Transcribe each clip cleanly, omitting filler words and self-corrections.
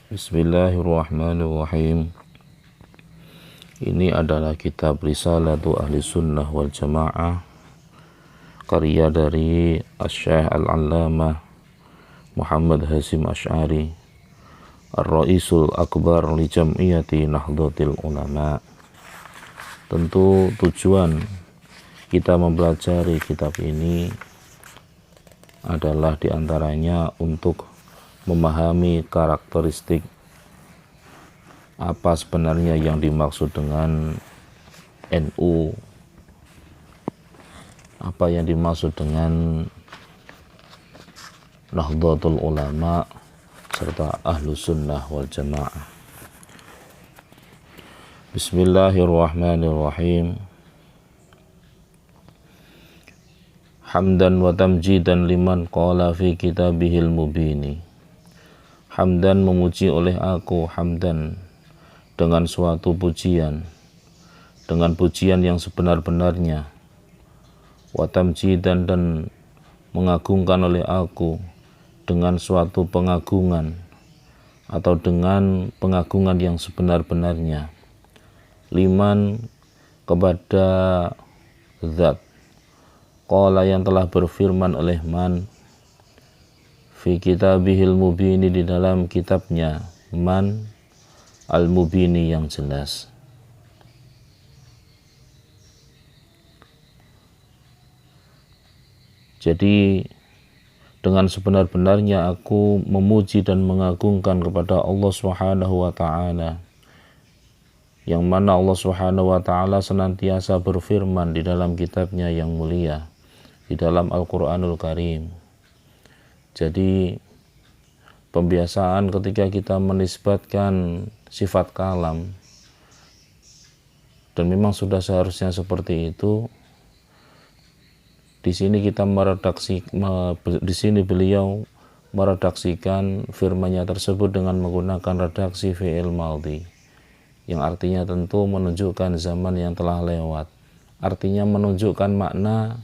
Bismillahirrahmanirrahim. Ini adalah kitab Risalatu Ahli Sunnah wal Jamaah, karya dari Asy-Syaikh Al-Allamah Muhammad Hasyim Asy'ari, Ar-Ra'isul Akbar li Jam'iyati Nahdlatul Ulama. Tentu tujuan kita mempelajari kitab ini adalah diantaranya untuk memahami karakteristik apa sebenarnya yang dimaksud dengan NU, apa yang dimaksud dengan Nahdlatul Ulama serta Ahlus Sunnah wal Jamaah. Bismillahirrahmanirrahim. Hamdan wa tamjidan liman qala fi kitabihil mubini. Hamdan, memuji oleh aku, hamdan dengan suatu pujian, dengan pujian yang sebenar-benarnya. Wa tamjidan, dan mengagungkan oleh aku dengan suatu pengagungan atau dengan pengagungan yang sebenar-benarnya. Liman, kepada zat, qala yang telah berfirman oleh man, fi kitabihil mubini, di dalam kitabnya man al-mubini, yang jelas. Jadi dengan sebenar-benarnya aku memuji dan mengagungkan kepada Allah Subhanahu wa ta'ala, yang mana Allah Subhanahu wa ta'ala senantiasa berfirman di dalam kitabnya yang mulia, di dalam Al-Quranul Karim. Jadi pembiasaan ketika kita menisbatkan sifat kalam, dan memang sudah seharusnya seperti itu. Di sini beliau meredaksikan firman-Nya tersebut dengan menggunakan redaksi fi'il madhi, yang artinya tentu menunjukkan zaman yang telah lewat. Artinya menunjukkan makna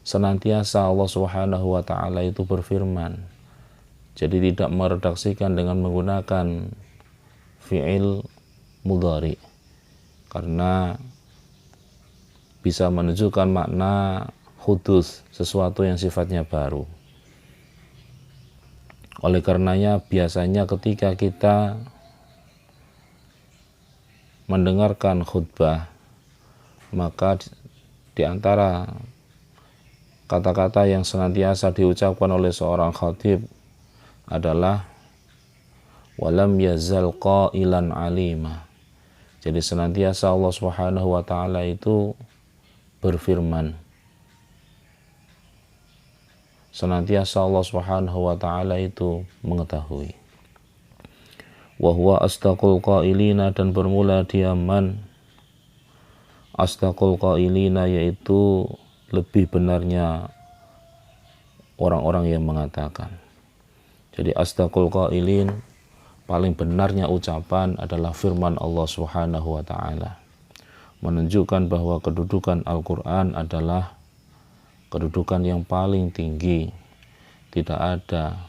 senantiasa Allah Subhanahu wa ta'ala itu berfirman. Jadi tidak meredaksikan dengan menggunakan fi'il mudhari, karena bisa menunjukkan makna hudus, sesuatu yang sifatnya baru. Oleh karenanya biasanya ketika kita mendengarkan khutbah, maka di antara kata-kata yang senantiasa diucapkan oleh seorang khatib adalah walam yazal qailan alima. Jadi senantiasa Allah Subhanahu wa ta'ala itu berfirman. Senantiasa Allah Subhanahu wa ta'ala itu mengetahui. Wa huwa astaqul qailina, dan bermula dia man. Astaqul qailina, yaitu lebih benarnya orang-orang yang mengatakan. Jadi astaqul qailin, paling benarnya ucapan adalah firman Allah Subhanahu wa ta'ala, menunjukkan bahwa kedudukan Al-Quran adalah kedudukan yang paling tinggi. Tidak ada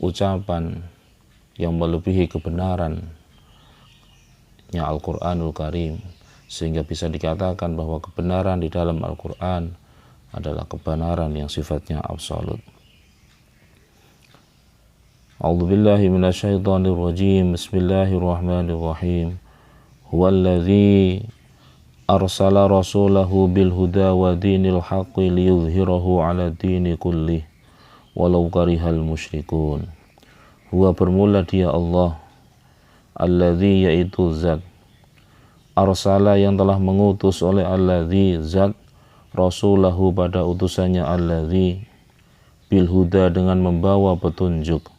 ucapan yang melebihi kebenarannya Al-Quranul Karim, sehingga bisa dikatakan bahwa kebenaran di dalam Al-Quran adalah kebenaran yang sifatnya absolut. A'udzubillahi minasyaitonir rajim. Bismillahirrahmanirrahim. Huwallazi arsala rasulahu bil huda wa dinil haqqi liyudhhirahu 'ala dini kullih walau karihal musyrikun. Huwa, bermula dia Allah, alladzi, yaitu zat, arsala, yang telah mengutus oleh alladzi, zat, rasulahu, pada utusannya alladzi, bil huda, dengan membawa petunjuk,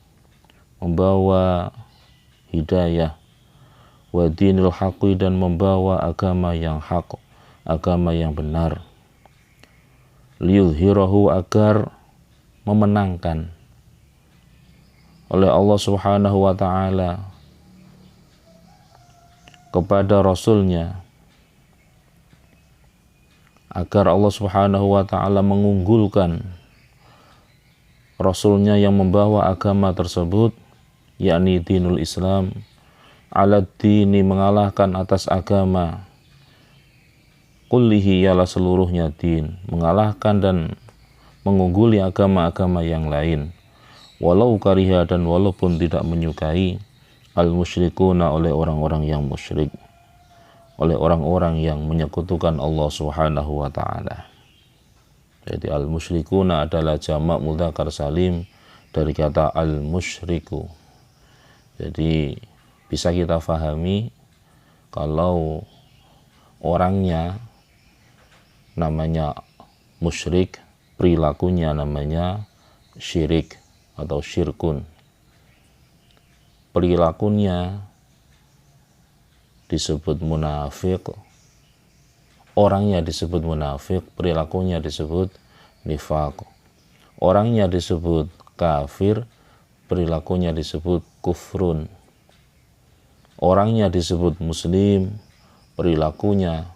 membawa hidayah, wa dinil haqqi, dan membawa agama yang hak, agama yang benar, liyudhhirahu, agar memenangkan oleh Allah Subhanahu wa ta'ala kepada Rasulnya, agar Allah Subhanahu wa ta'ala mengunggulkan Rasulnya yang membawa agama tersebut, yakni dinul Islam, ala dini mengalahkan atas agama, kullihi ialah seluruhnya din, mengalahkan dan mengungguli agama-agama yang lain, walau kariha dan walaupun tidak menyukai, al-musyrikuna oleh orang-orang yang musyrik, oleh orang-orang yang menyekutukan Allah Subhanahu wa ta'ala. Jadi al-musyrikuna adalah jamak mudzakkar salim dari kata al-musyriku. Jadi bisa kita fahami kalau orangnya namanya musyrik, perilakunya namanya syirik atau syirkun. Perilakunya disebut munafik, orangnya disebut munafik, perilakunya disebut nifaq. Orangnya disebut kafir, perilakunya disebut kufrun. Orangnya disebut muslim, perilakunya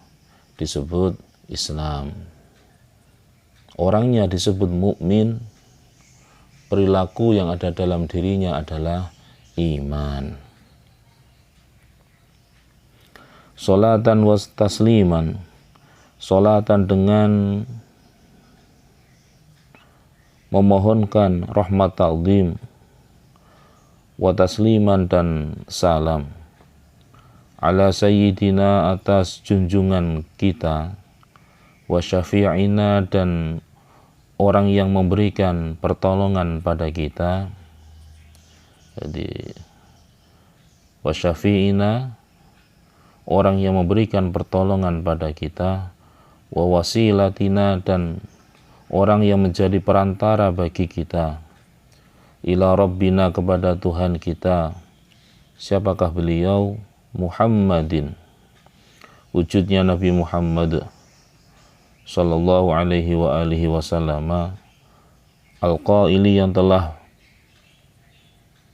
disebut Islam. Orangnya disebut mukmin, perilaku yang ada dalam dirinya adalah iman. Salatan was tasliman, salatan dengan memohonkan rahmat ta'zim, wa tasliman dan salam, ala sayyidina atas junjungan kita, wa syafi'ina dan orang yang memberikan pertolongan pada kita. Jadi wa syafi'ina orang yang memberikan pertolongan pada kita, wa wasilatina dan orang yang menjadi perantara bagi kita, ila rabbina kepada Tuhan kita. Siapakah beliau? Muhammadin, wujudnya Nabi Muhammad sallallahu alaihi wa alihi wasallam, al-qaili yang telah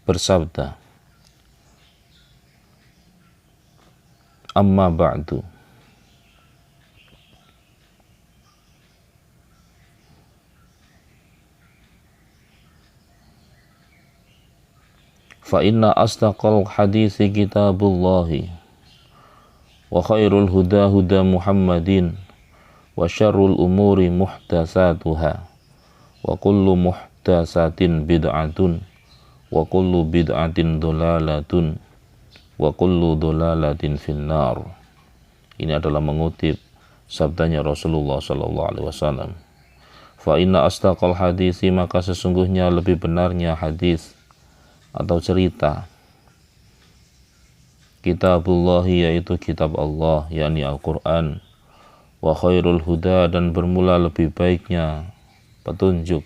bersabda, amma ba'du. Fa inna asdaqal hadithi kitabullahi wa khairul huda huda Muhammadin wa syarrul umuri muhdatsatuha wa kullu muhdatsatin bid'atun wa kullu bid'atin dhalalatun wa kullu dhalalatin finnar. Ini adalah mengutip sabdanya Rasulullah sallallahu alaihi wasallam. Fa inna asdaqal hadithi, maka sesungguhnya lebih benarnya hadis atau cerita, kitabullahi yaitu kitab Allah, yakni Al-Quran, wa khairul huda dan bermula lebih baiknya petunjuk.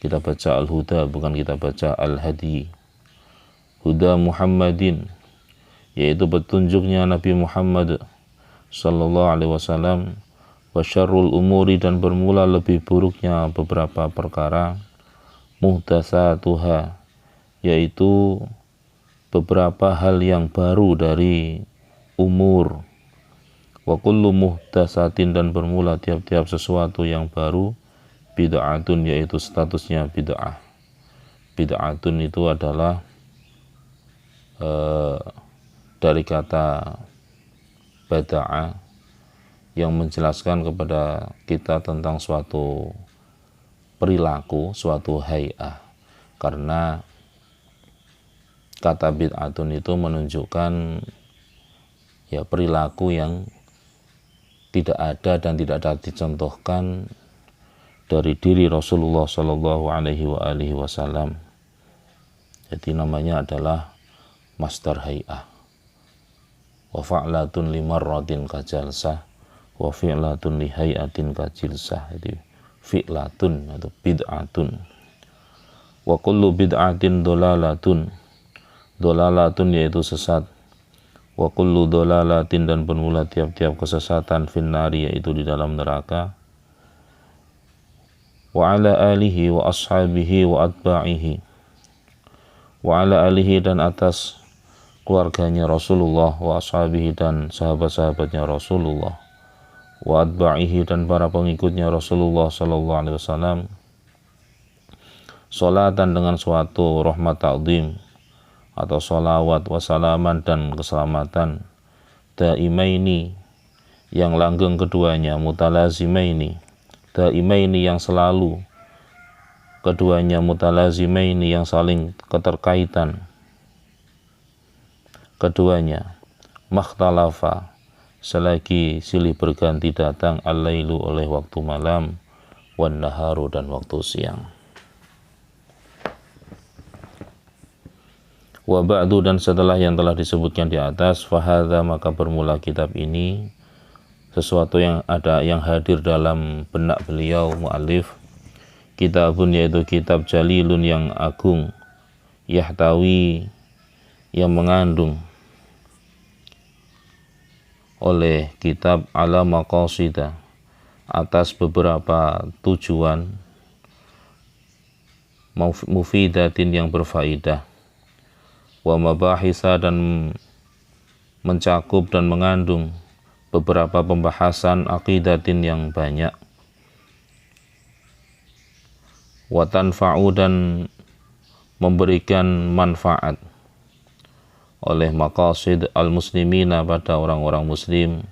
Kita baca al-huda, bukan kita baca al-hadi. Huda Muhammadin, yaitu petunjuknya Nabi Muhammad sallallahu alaihi wasallam, wa syarrul umuri dan bermula lebih buruknya beberapa perkara, muhdatsatuha yaitu beberapa hal yang baru dari umur, wa kullu muhdatsatin dan bermula tiap-tiap sesuatu yang baru, bid'atun yaitu statusnya bid'ah. Bid'atun itu adalah dari kata bada'a yang menjelaskan kepada kita tentang suatu perilaku, suatu hay'ah. Karena kata bid'atun itu menunjukkan ya perilaku yang tidak ada dan tidak dapat dicontohkan dari diri Rasulullah Shallallahu Alaihi Wasallam. Jadi namanya adalah masdar hay'ah. Wa fa'latun limarratin kajalsah wa fi'latun li hay'atin kajilsah. Jadi fi'latun atau bid'atun. Wa kullu bid'atin dolalatun. Dolalatun yaitu sesat. Wa kullu dolalatin dan bermula tiap-tiap kesesatan finnari yaitu di dalam neraka. Wa ala alihi wa ashabihi wa atba'ihi. Wa ala alihi dan atas keluarganya Rasulullah, wa ashabihi dan sahabat-sahabatnya Rasulullah, wa atba'ihi dan para pengikutnya Rasulullah sallallahu alaihi wasallam, Salatan dengan suatu rahmat ta'zim atau salawat, wasalaman dan keselamatan, daimaini yang langgeng keduanya, mutalazimaini, daimaini yang selalu keduanya, mutalazimaini yang saling keterkaitan keduanya, makhtalafa selagi silih berganti datang, al-lailu oleh waktu malam, wan naharu dan waktu siang. Wa ba'du dan setelah yang telah disebutkan di atas, fahadha maka bermula kitab ini sesuatu yang hadir dalam benak beliau mu'allif, kitabun yaitu kitab jalilun yang agung, yahtawi yang mengandung oleh kitab ala maqasida atas beberapa tujuan mufidatin yang berfaedah, wa mabahisa dan mencakup dan mengandung beberapa pembahasan aqidatin yang banyak, wa tanfa'u dan memberikan manfaat oleh maqasid al-muslimina pada orang-orang muslim,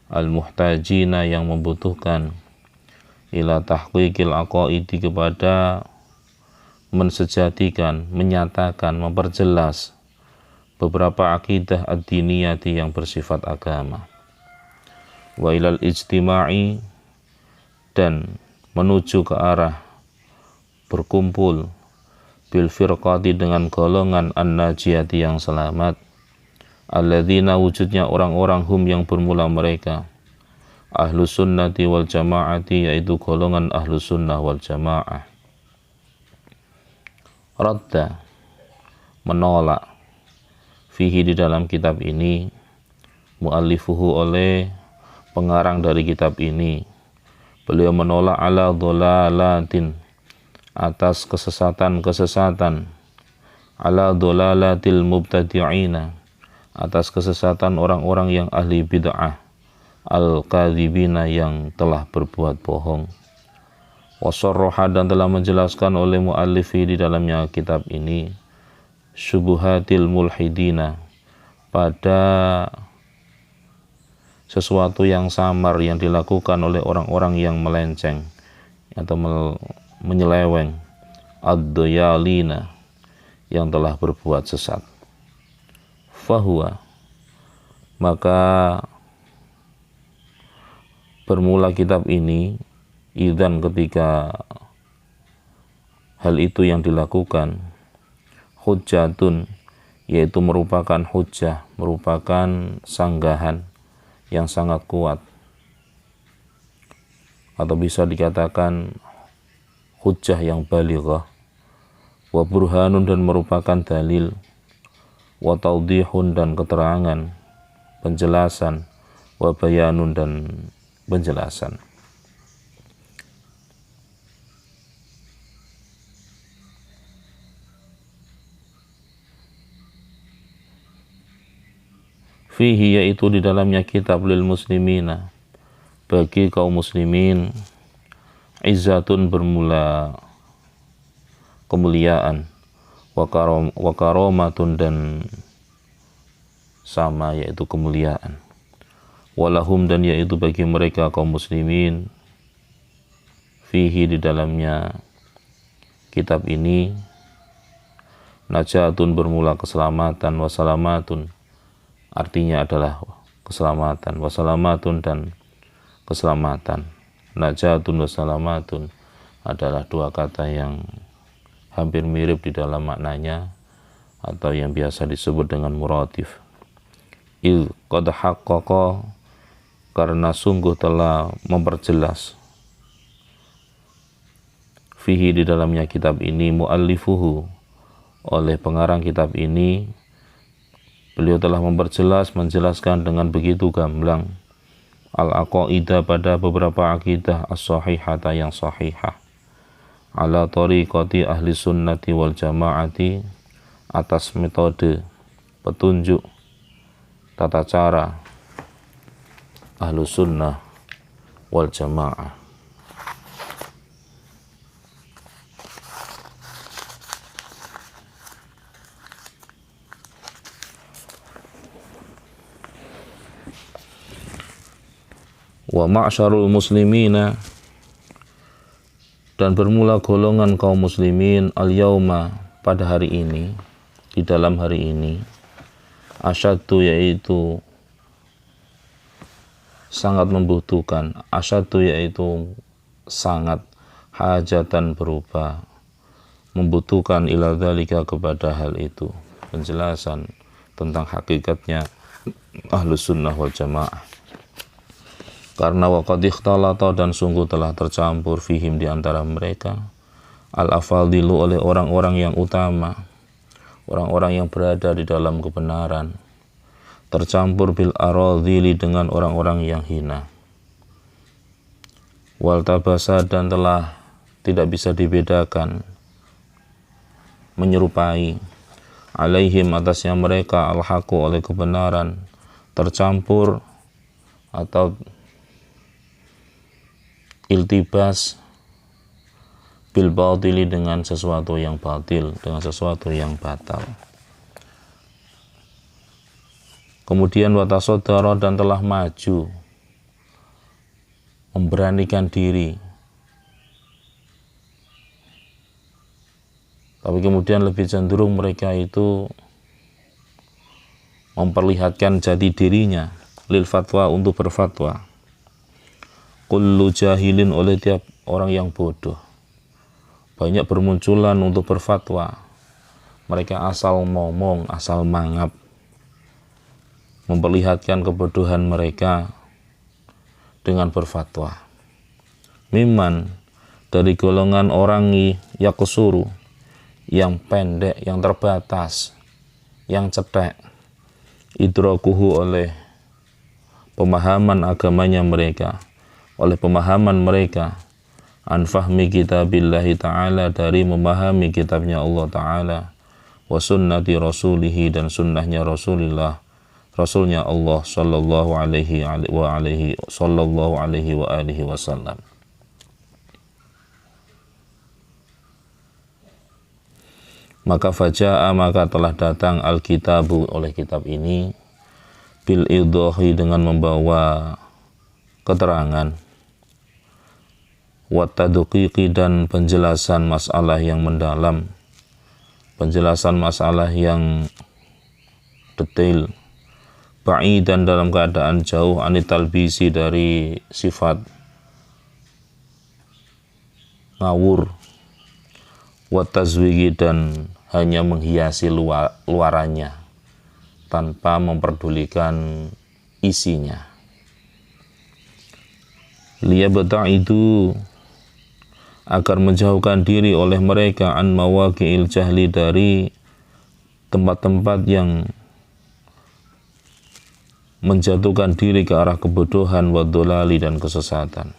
al-muhtajina yang membutuhkan, ila tahqiqil aqaidi kepada mensejatikan, menyatakan, memperjelas beberapa akidah ad-diniyati yang bersifat agama, wa ilal ijtima'i dan menuju ke arah berkumpul, bil firqati dengan golongan an-najiyati yang selamat, alladzina wujudnya orang-orang hum yang bermula mereka, ahlus sunnati wal jamaati yaitu golongan ahlus sunnah wal jamaah. Radda menolak fihi di dalam kitab ini, muallifuhu oleh pengarang dari kitab ini, beliau menolak ala dhalalatin atas kesesatan-kesesatan, ala dhalalatil mubtadi'ina atas kesesatan orang-orang yang ahli bid'ah, al-kadhibina yang telah berbuat bohong. Wasarroha dan telah menjelaskan oleh muallifi di dalamnya kitab ini, syubuhatil mulhidina pada sesuatu yang samar yang dilakukan oleh orang-orang yang melenceng atau menyeleweng, ad-dayalina yang telah berbuat sesat. Fahuwa maka bermula kitab ini, idzan ketika hal itu yang dilakukan, hujjatun yaitu merupakan hujjah, merupakan sanggahan yang sangat kuat, atau bisa dikatakan hujjah yang balighah, wa burhanun dan merupakan dalil, wa taudihun dan keterangan, penjelasan, wa bayanun dan penjelasan. Fihi yaitu di dalamnya kitab lil muslimina bagi kaum muslimin, izzatun bermula kemuliaan, wa karomatun dan sama yaitu kemuliaan, walahum dan yaitu bagi mereka kaum muslimin, fihi di dalamnya kitab ini, najatun bermula keselamatan, wasalamatun artinya adalah keselamatan, wasalamatun dan keselamatan. Najatun wasalamatun adalah dua kata yang hampir mirip di dalam maknanya atau yang biasa disebut dengan muratif. Il qad haqqaqa karena sungguh telah memperjelas, fihi di dalamnya kitab ini, muallifuhu oleh pengarang kitab ini, beliau telah memperjelas, menjelaskan dengan begitu gamblang al-aqaidah pada beberapa akidah as-sahihata yang sahihah, ala tariqati ahli sunnati wal jamaati atas metode petunjuk tata cara ahlu sunnah wal jamaah. Wa ma'syarul muslimina, dan bermula golongan kaum muslimin al-yauma, pada hari ini, di dalam hari ini, asyaddu, yaitu sangat membutuhkan, asyaddu yaitu sangat, hajatan berupa membutuhkan, ila dzalika, kepada hal itu, penjelasan tentang hakikatnya Ahlus Sunnah wal Jamaah. Karena waqad ikhtalata, dan sungguh telah tercampur, fihim, di antara mereka, al-afadilu, oleh orang-orang yang utama, orang-orang yang berada di dalam kebenaran, tercampur bil aradhili, dengan orang-orang yang hina. Wal tabasa, dan telah tidak bisa dibedakan, menyerupai, alaihim, atasnya mereka, al-haqu, oleh kebenaran, tercampur atau iltibas bil batili, dengan sesuatu yang batil, dengan sesuatu yang batal. Kemudian watasaddara, dan telah maju, memberanikan diri, tapi kemudian lebih cenderung mereka itu memperlihatkan jati dirinya, lil fatwa, untuk berfatwa, kullu jahilin, oleh tiap orang yang bodoh. Banyak bermunculan untuk berfatwa. Mereka asal ngomong, asal mangap, memperlihatkan kebodohan mereka dengan berfatwa. Miman, dari golongan orang yaqsuru, yang pendek, yang terbatas, yang cetek, idrakuhu, oleh pemahaman agamanya mereka, oleh pemahaman mereka, an fahmi kitabillahi ta'ala, dari memahami kitabnya Allah Ta'ala, wa sunnati rasulihi, dan sunnahnya Rasulullah, Rasulnya Allah sallallahu alaihi wa alihi wasallam. Maka faja'a, maka telah datang al-kitabu, oleh kitab ini, bil idahi, dengan membawa keterangan, wa tadqiqi, dan penjelasan masalah yang mendalam, penjelasan masalah yang detail, ba'idan, dalam keadaan jauh, anitalbisi, dari sifat ngawur, wa tazwigi, dan hanya menghiasi luarannya tanpa memperdulikan isinya. Liyabta'idu, agar menjauhkan diri oleh mereka, an mawaqi'il jahli, dari tempat-tempat yang menjatuhkan diri ke arah kebodohan, wa dhalali, dan kesesatan.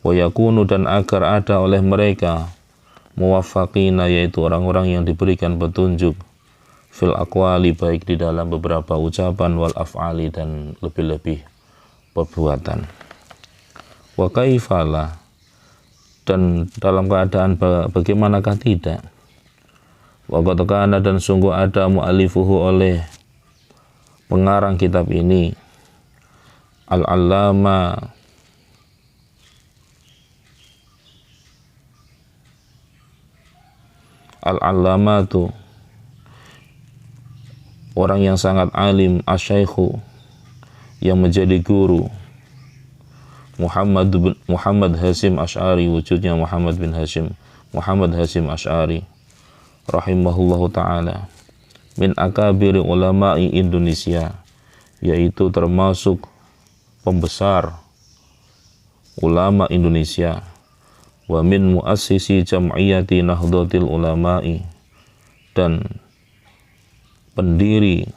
Wa yakunu, dan agar ada oleh mereka, muwaffaqina, yaitu orang-orang yang diberikan petunjuk, fil aqwali, baik di dalam beberapa ucapan, wal af'ali, dan lebih-lebih perbuatan. Wa kaifala, dan dalam keadaan bagaimanakah tidak, wa qad kana, dan sungguh ada, mu'alifuhu, oleh pengarang kitab ini, al-allama al-allamatu, orang yang sangat alim, asyaikhu, yang menjadi guru, Muhammad Hasim Asy'ari, wujudnya Muhammad Hasim Asy'ari, rahimahullahu ta'ala, min akabiri ulama'i Indonesia, yaitu termasuk pembesar ulama Indonesia, wa min muassisi jam'iyati Nahdlatul Ulama'i, dan pendiri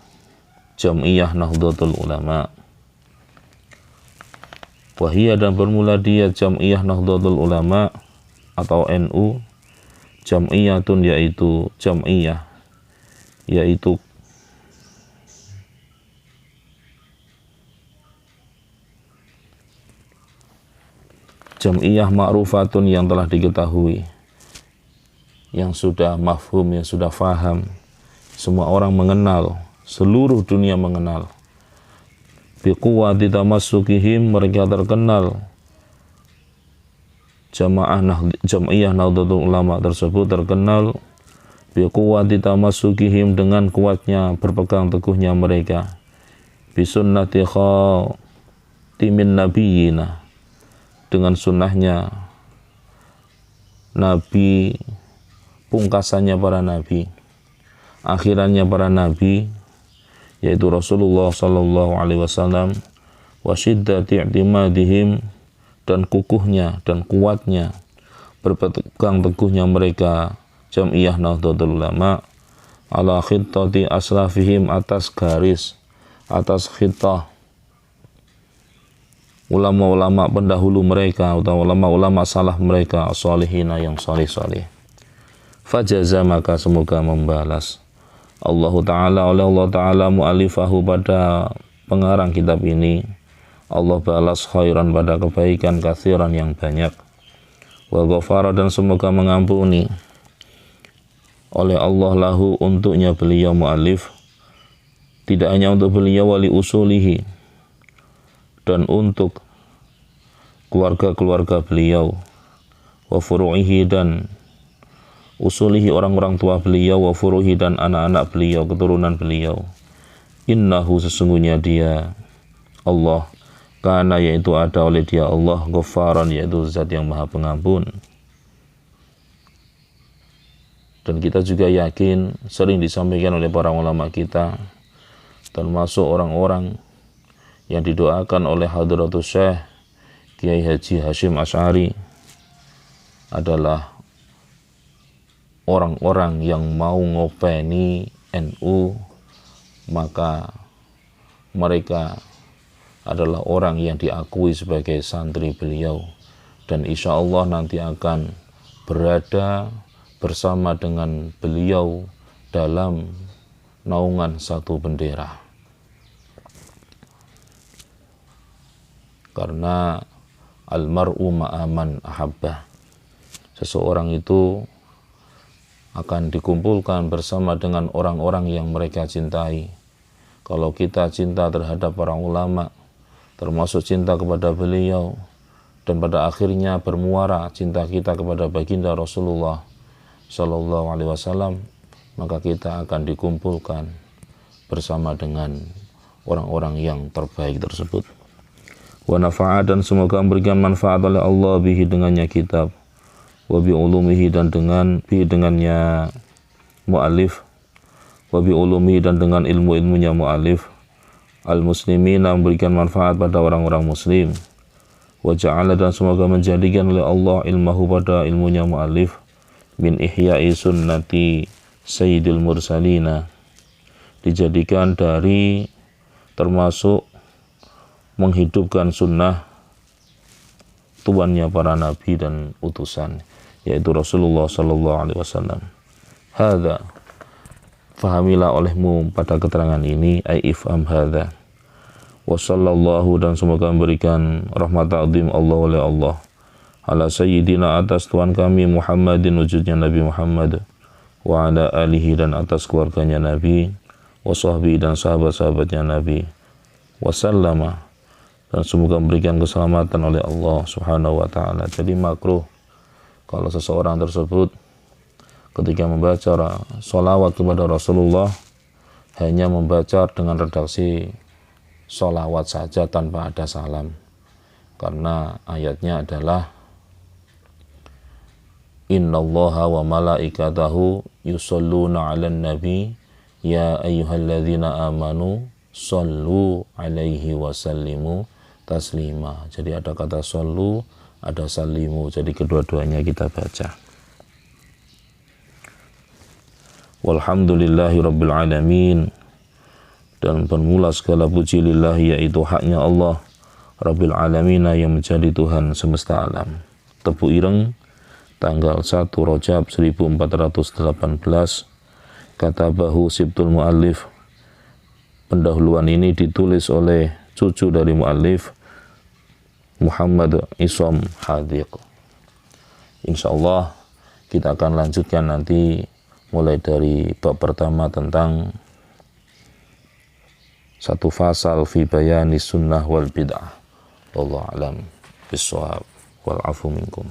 Jam'iyah Nahdlatul Ulama'. Wahia, dan bermula dia Jam'iyah Nahdlatul Ulama' atau NU, jam'iyatun, yaitu jam'iyah, yaitu jam'iyah ma'rufatun, yang telah diketahui, yang sudah mafhum, yang sudah faham, semua orang mengenal, seluruh dunia mengenal. biquwwati tamassukihim, mereka terkenal, Jam'iyah Nahdlatul Ulama tersebut terkenal biquwwati tamassukihim, dengan kuatnya berpegang teguhnya mereka, bisunnati khatimin nabiyina, dengan sunnahnya nabi pungkasannya para nabi, akhirannya para nabi, yaitu Rasulullah sallallahu alaihi wasallam, wa syiddati i'timadihim, dan kukuhnya dan kuatnya berpegang teguhnya mereka, Jam'iyah Nahdlatul Ulama, ala khittati aslafihim, atas garis, atas khittah ulama-ulama pendahulu mereka atau ulama-ulama salah mereka, as-salihina, yang salih-salih. Fajaza, maka semoga membalas Allah Ta'ala, oleh Allah Ta'ala, mu'alifahu, pada pengarang kitab ini, Allah balas khairan, pada kebaikan, katsiran, yang banyak, wa ghafara, dan semoga mengampuni oleh Allah lahu, untuknya beliau mu'alif, tidak hanya untuk beliau, wali usulihi, dan untuk keluarga-keluarga beliau, wa furu'ihi, dan usulihi, orang-orang tua beliau, wa furu'ihi, dan anak-anak beliau, keturunan beliau. Innahu, sesungguhnya dia Allah, karena yaitu ada oleh dia Allah, Ghafaran, yaitu zat yang maha pengampun. Dan kita juga yakin, sering disampaikan oleh para ulama kita, termasuk orang-orang yang didoakan oleh Hadratus Syekh Kiai Haji Hashim Asy'ari, adalah orang-orang yang mau ngopeni NU, maka mereka adalah orang yang diakui sebagai santri beliau, dan insya Allah nanti akan berada bersama dengan beliau dalam naungan satu bendera. Karena almar'u ma'aman ahabbah, seseorang itu akan dikumpulkan bersama dengan orang-orang yang mereka cintai. Kalau kita cinta terhadap para ulama, termasuk cinta kepada beliau, dan pada akhirnya bermuara cinta kita kepada baginda Rasulullah Sallallahu Alaihi Wasallam, maka kita akan dikumpulkan bersama dengan orang-orang yang terbaik tersebut. Wa nafa'a, dan semoga memberikan manfaat oleh Allah bihi, dengannya kitab, wa bi ulumihi, dan dengannya mu'alif, wa bi ulumihi, dan dengan ilmu-ilmunya mu'alif, al-muslimina, memberikan manfaat pada orang-orang muslim, wa ja'ala, dan semoga menjadikan oleh Allah ilmahu, pada ilmunya mu'alif, min ihya'i sunnati sayyidil mursalina, dijadikan dari termasuk menghidupkan sunnah tuannya para nabi dan utusan, yaitu Rasulullah Sallallahu Alaihi Wasallam. Hadza, fahamilah olehmu pada keterangan ini, ai ifham hadza. Wa sallallahu, dan semoga memberikan rahmat ta'zim Allah oleh Allah, ala sayyidina, atas tuan kami Muhammadin, wujudnya Nabi Muhammad, wa ala alihi, dan atas keluarganya Nabi, wa sahbihi, dan sahabat-sahabatnya Nabi, wa sallama, dan semoga memberikan keselamatan oleh Allah Subhanahu wa ta'ala. Jadi makruh kalau seseorang tersebut ketika membaca sholawat kepada Rasulullah hanya membaca dengan redaksi sholawat saja tanpa ada salam, karena ayatnya adalah innallaha wa malaikatahu yusholluna 'alan nabi ya ayyuhalladzina amanu shollu 'alaihi wa sallimu taslima. Jadi ada kata shollu, ada salimu, jadi kedua-duanya kita baca. Walhamdulillahi rabbil alamin, dan bermula segala puji lillahi, yaitu haknya Allah, rabbil alamin, yang menjadi Tuhan semesta alam. Tebu ireng tanggal 1 Rajab 1418, kata bahu sibtul mu'allif. Pendahuluan ini ditulis oleh cucu dari mu'allif, Muhammad Isom Hadiq. Insyaallah kita akan lanjutkan nanti mulai dari bab pertama tentang satu fasal fi bayani sunnah wal bid'ah. Wallahu alam bissawab wal afu minkum.